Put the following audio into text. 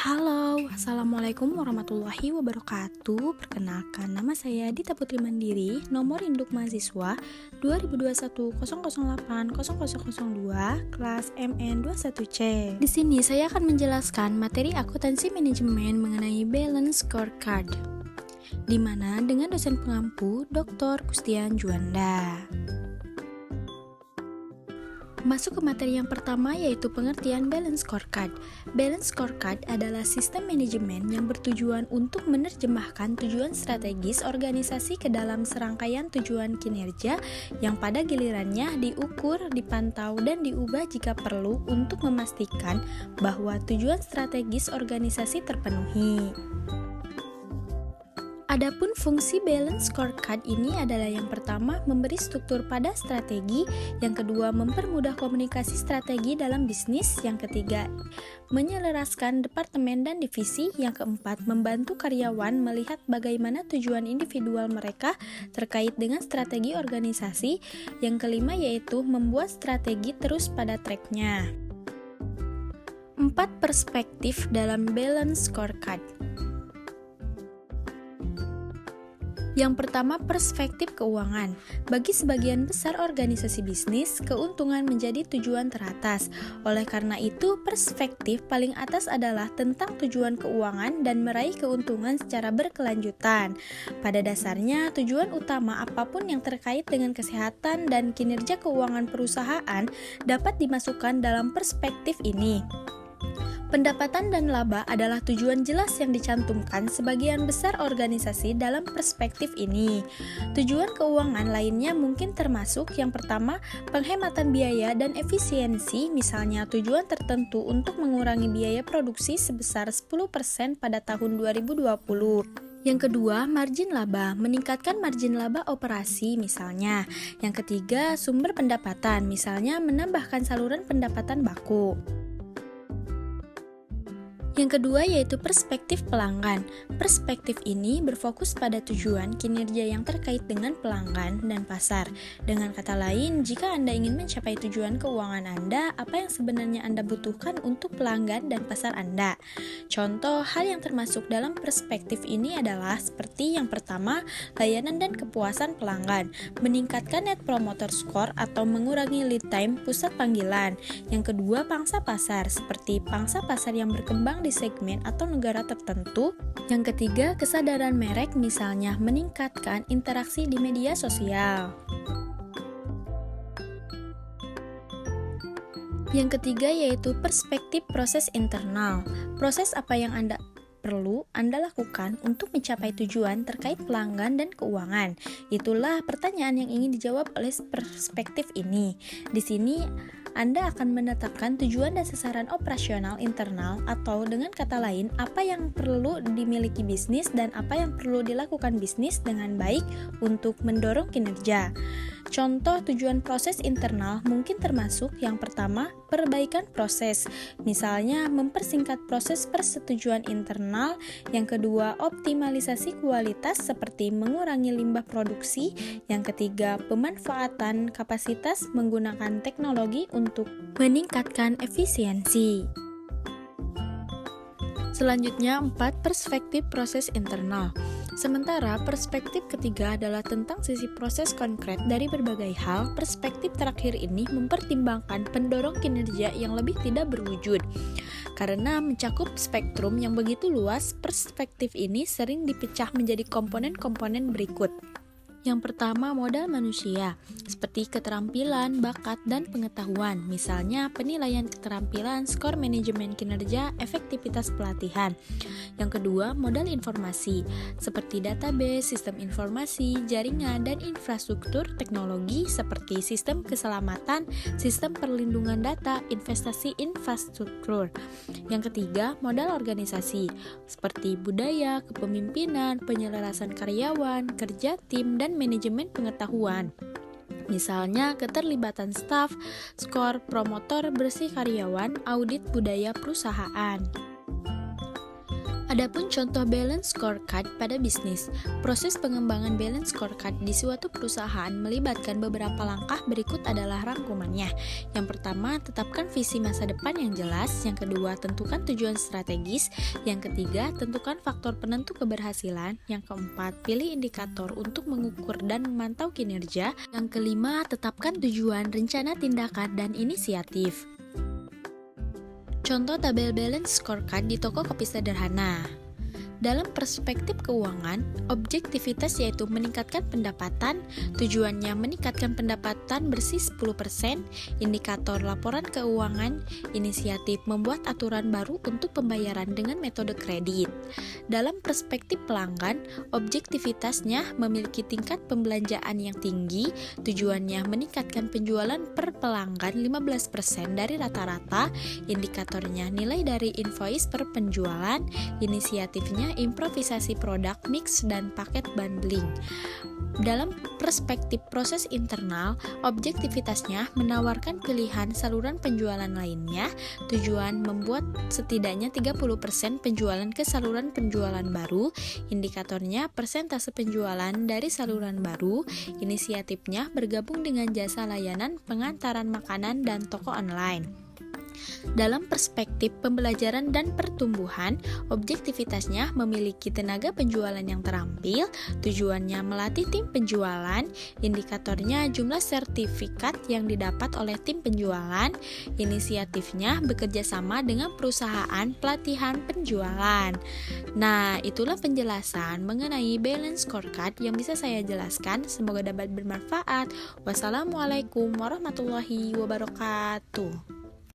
Halo, Assalamualaikum warahmatullahi wabarakatuh. Perkenalkan, nama saya Dita Putri Mandiri, nomor induk mahasiswa 2021008002, kelas MN21C. Di sini saya akan menjelaskan materi akuntansi manajemen mengenai balance scorecard, di mana dengan dosen pengampu Dr. Kustian Juanda. Masuk ke materi yang pertama, yaitu pengertian balance scorecard. Balance scorecard adalah sistem manajemen yang bertujuan untuk menerjemahkan tujuan strategis organisasi ke dalam serangkaian tujuan kinerja yang pada gilirannya diukur, dipantau, dan diubah jika perlu untuk memastikan bahwa tujuan strategis organisasi terpenuhi. Adapun fungsi balance scorecard ini adalah yang pertama, memberi struktur pada strategi, yang kedua, mempermudah komunikasi strategi dalam bisnis, yang ketiga, menyelaraskan departemen dan divisi, yang keempat, membantu karyawan melihat bagaimana tujuan individual mereka terkait dengan strategi organisasi, yang kelima yaitu membuat strategi terus pada tracknya. 4 perspektif dalam balance scorecard. Yang pertama, perspektif keuangan. Bagi sebagian besar organisasi bisnis, keuntungan menjadi tujuan teratas. Oleh karena itu, perspektif paling atas adalah tentang tujuan keuangan dan meraih keuntungan secara berkelanjutan. Pada dasarnya, tujuan utama apapun yang terkait dengan kesehatan dan kinerja keuangan perusahaan dapat dimasukkan dalam perspektif ini. Pendapatan dan laba adalah tujuan jelas yang dicantumkan sebagian besar organisasi dalam perspektif ini. Tujuan keuangan lainnya mungkin termasuk yang pertama, penghematan biaya dan efisiensi, misalnya tujuan tertentu untuk mengurangi biaya produksi sebesar 10% pada tahun 2020. Yang kedua, margin laba, meningkatkan margin laba operasi misalnya. Yang ketiga, sumber pendapatan, misalnya menambahkan saluran pendapatan baku. Yang kedua yaitu perspektif pelanggan. Perspektif ini berfokus pada tujuan kinerja yang terkait dengan pelanggan dan pasar. Dengan kata lain, jika Anda ingin mencapai tujuan keuangan Anda, apa yang sebenarnya Anda butuhkan untuk pelanggan dan pasar Anda? Contoh hal yang termasuk dalam perspektif ini adalah seperti yang pertama, layanan dan kepuasan pelanggan, meningkatkan net promoter score atau mengurangi lead time pusat panggilan. Yang kedua, pangsa pasar, seperti pangsa pasar yang berkembang di segmen atau negara tertentu. Yang ketiga, kesadaran merek, misalnya meningkatkan interaksi di media sosial. Yang ketiga yaitu perspektif proses internal. Proses apa yang Anda lakukan untuk mencapai tujuan terkait pelanggan dan keuangan. Itulah pertanyaan yang ingin dijawab oleh perspektif ini. Di sini Anda akan menetapkan tujuan dan sasaran operasional internal, atau dengan kata lain, apa yang perlu dimiliki bisnis dan apa yang perlu dilakukan bisnis dengan baik untuk mendorong kinerja. Contoh tujuan proses internal mungkin termasuk yang pertama, perbaikan proses, misalnya mempersingkat proses persetujuan internal. Yang kedua, optimalisasi kualitas seperti mengurangi limbah produksi. Yang ketiga, pemanfaatan kapasitas menggunakan teknologi untuk meningkatkan efisiensi. Selanjutnya, 4 perspektif proses internal. Sementara perspektif ketiga adalah tentang sisi proses konkret dari berbagai hal. Perspektif terakhir ini mempertimbangkan pendorong kinerja yang lebih tidak berwujud. Karena mencakup spektrum yang begitu luas, perspektif ini sering dipecah menjadi komponen-komponen berikut. Yang pertama, modal manusia, seperti keterampilan, bakat, dan pengetahuan, misalnya penilaian keterampilan, skor manajemen kinerja, efektivitas pelatihan. Yang kedua, modal informasi, seperti database, sistem informasi, jaringan, dan infrastruktur teknologi seperti sistem keselamatan, sistem perlindungan data, investasi infrastruktur. Yang ketiga, modal organisasi, seperti budaya, kepemimpinan, penyelarasan karyawan, kerja tim, dan manajemen pengetahuan. Misalnya keterlibatan staf, skor promotor bersih karyawan, audit budaya perusahaan. Adapun contoh balance scorecard pada bisnis. Proses pengembangan balance scorecard di suatu perusahaan melibatkan beberapa langkah berikut adalah rangkumannya. Yang pertama, tetapkan visi masa depan yang jelas. Yang kedua, tentukan tujuan strategis. Yang ketiga, tentukan faktor penentu keberhasilan. Yang keempat, pilih indikator untuk mengukur dan memantau kinerja. Yang kelima, tetapkan tujuan, rencana tindakan, dan inisiatif. Contoh tabel balance scorecard di toko kopi sederhana. Dalam perspektif keuangan, objektivitas yaitu meningkatkan pendapatan, tujuannya meningkatkan pendapatan bersih 10%, indikator laporan keuangan, inisiatif membuat aturan baru untuk pembayaran dengan metode kredit. Dalam perspektif pelanggan, objektivitasnya memiliki tingkat pembelanjaan yang tinggi, tujuannya meningkatkan penjualan per pelanggan 15% dari rata-rata, indikatornya nilai dari invoice per penjualan, inisiatifnya improvisasi produk, mix, dan paket bundling. Dalam perspektif proses internal, objektivitasnya menawarkan pilihan saluran penjualan lainnya, tujuan membuat setidaknya 30% penjualan ke saluran penjualan baru, indikatornya persentase penjualan dari saluran baru, inisiatifnya bergabung dengan jasa layanan pengantaran makanan dan toko online. Dalam perspektif pembelajaran dan pertumbuhan, objektivitasnya memiliki tenaga penjualan yang terampil, tujuannya melatih tim penjualan, indikatornya jumlah sertifikat yang didapat oleh tim penjualan, inisiatifnya bekerja sama dengan perusahaan pelatihan penjualan. Nah, itulah penjelasan mengenai balance scorecard yang bisa saya jelaskan. Semoga dapat bermanfaat. Wassalamualaikum warahmatullahi wabarakatuh.